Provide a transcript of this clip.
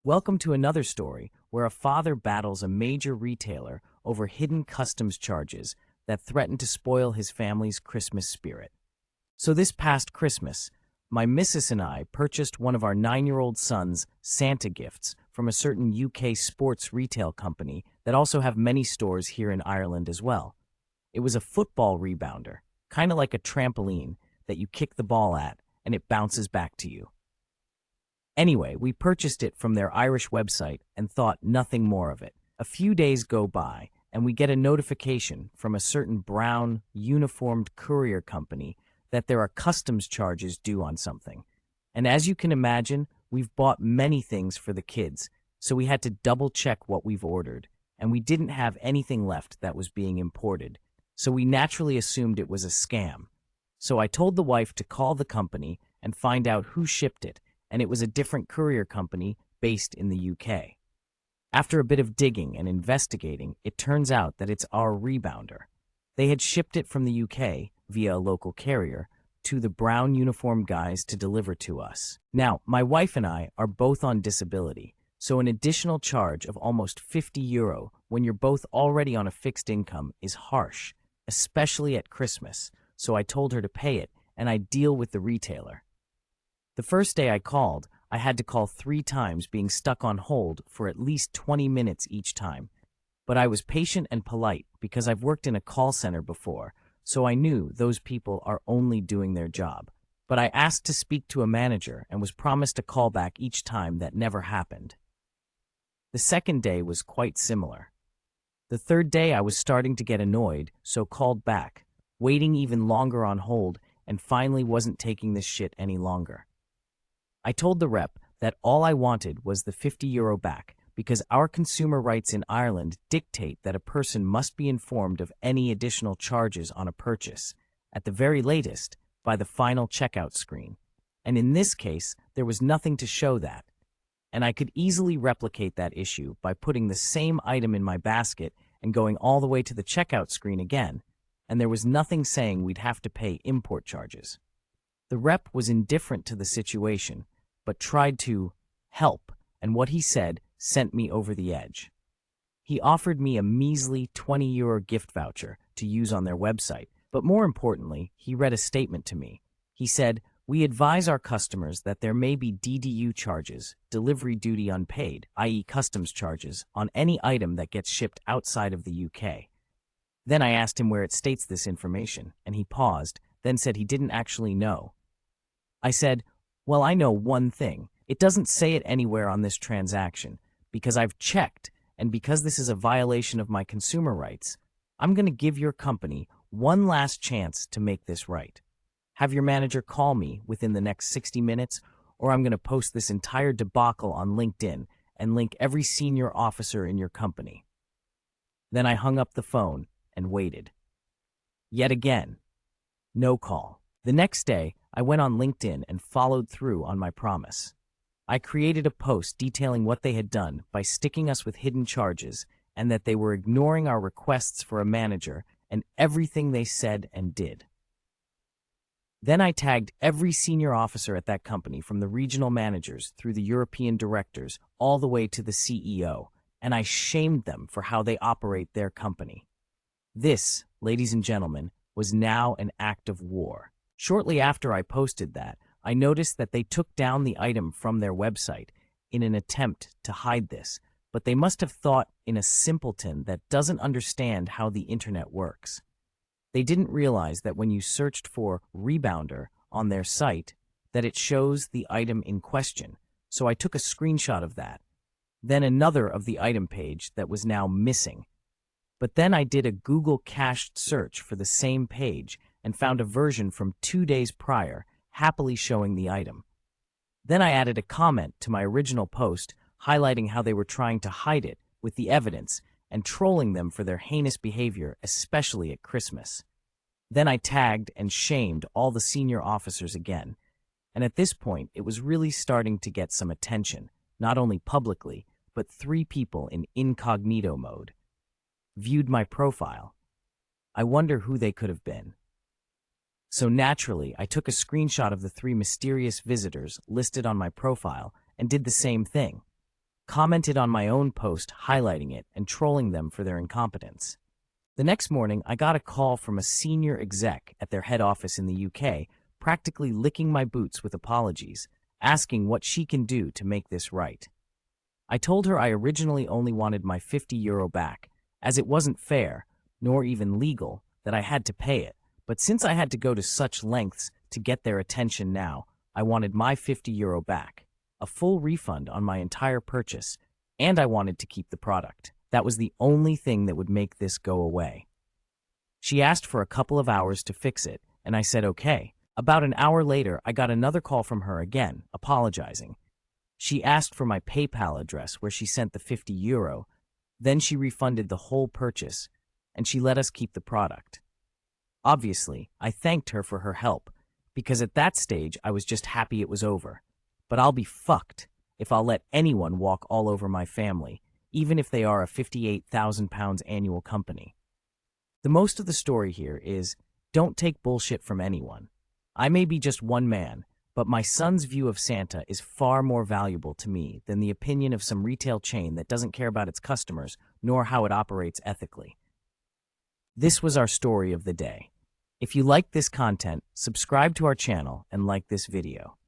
Welcome to another story where a father battles a major retailer over hidden customs charges that threaten to spoil his family's Christmas spirit. So this past Christmas, my missus and I purchased one of our 9-year-old son's Santa gifts from a certain UK sports retail company that also have many stores here in Ireland as well. It was a football rebounder, kind of like a trampoline that you kick the ball at and it bounces back to you. Anyway, we purchased it from their Irish website and thought nothing more of it. A few days go by, and we get a notification from a certain brown, uniformed courier company that there are customs charges due on something. And as you can imagine, we've bought many things for the kids, so we had to double-check what we've ordered, and we didn't have anything left that was being imported, so we naturally assumed it was a scam. So I told the wife to call the company and find out who shipped it, and it was a different courier company based in the UK. After a bit of digging and investigating, it turns out that it's our rebounder. They had shipped it from the UK via a local carrier to the brown uniformed guys to deliver to us. Now, my wife and I are both on disability, so an additional charge of almost €50 when you're both already on a fixed income is harsh, especially at Christmas, so I told her to pay it and I'd deal with the retailer. The first day I called, I had to call 3 times, being stuck on hold for at least 20 minutes each time. But I was patient and polite because I've worked in a call center before, so I knew those people are only doing their job. But I asked to speak to a manager and was promised a call back each time. That never happened. The second day was quite similar. The third day I was starting to get annoyed, so called back, waiting even longer on hold, and finally wasn't taking this shit any longer. I told the rep that all I wanted was the €50 back because our consumer rights in Ireland dictate that a person must be informed of any additional charges on a purchase, at the very latest, by the final checkout screen. And in this case, there was nothing to show that. And I could easily replicate that issue by putting the same item in my basket and going all the way to the checkout screen again, and there was nothing saying we'd have to pay import charges. The rep was indifferent to the situation, but tried to help, and what he said sent me over the edge. He offered me a measly €20 gift voucher to use on their website, but more importantly, he read a statement to me. He said, "We advise our customers that there may be DDU charges, delivery duty unpaid, i.e. customs charges, on any item that gets shipped outside of the UK." Then I asked him where it states this information, and he paused, then said he didn't actually know. I said, "Well, I know one thing. It doesn't say it anywhere on this transaction, because I've checked, and because this is a violation of my consumer rights, I'm going to give your company one last chance to make this right. Have your manager call me within the next 60 minutes, or I'm going to post this entire debacle on LinkedIn and link every senior officer in your company." Then I hung up the phone and waited. Yet again, no call. The next day, I went on LinkedIn and followed through on my promise. I created a post detailing what they had done by sticking us with hidden charges and that they were ignoring our requests for a manager and everything they said and did. Then I tagged every senior officer at that company, from the regional managers through the European directors all the way to the CEO, and I shamed them for how they operate their company. This, ladies and gentlemen, was now an act of war. Shortly after I posted that, I noticed that they took down the item from their website in an attempt to hide this, but they must have thought in a simpleton that doesn't understand how the internet works. They didn't realize that when you searched for rebounder on their site, that it shows the item in question, so I took a screenshot of that, then another of the item page that was now missing. But then I did a Google cached search for the same page and found a version from 2 days prior, happily showing the item. Then I added a comment to my original post highlighting how they were trying to hide it with the evidence and trolling them for their heinous behavior, especially at Christmas. Then I tagged and shamed all the senior officers again, and at this point it was really starting to get some attention, not only publicly, but 3 people in incognito mode viewed my profile. I wonder who they could have been. So naturally, I took a screenshot of the 3 mysterious visitors listed on my profile and did the same thing. commented on my own post highlighting it and trolling them for their incompetence. The next morning, I got a call from a senior exec at their head office in the UK, practically licking my boots with apologies, asking what she can do to make this right. I told her I originally only wanted my €50 back, as it wasn't fair, nor even legal, that I had to pay it, but since I had to go to such lengths to get their attention now, I wanted my €50 back, a full refund on my entire purchase, and I wanted to keep the product. That was the only thing that would make this go away. She asked for a couple of hours to fix it, and I said okay. About an hour later, I got another call from her again, apologizing. She asked for my PayPal address where she sent the €50, then she refunded the whole purchase, and she let us keep the product. Obviously, I thanked her for her help, because at that stage I was just happy it was over. But I'll be fucked if I'll let anyone walk all over my family, even if they are a £58,000 annual company. The most of the story here is, don't take bullshit from anyone. I may be just one man, but my son's view of Santa is far more valuable to me than the opinion of some retail chain that doesn't care about its customers nor how it operates ethically. This was our story of the day. If you liked this content, subscribe to our channel and like this video.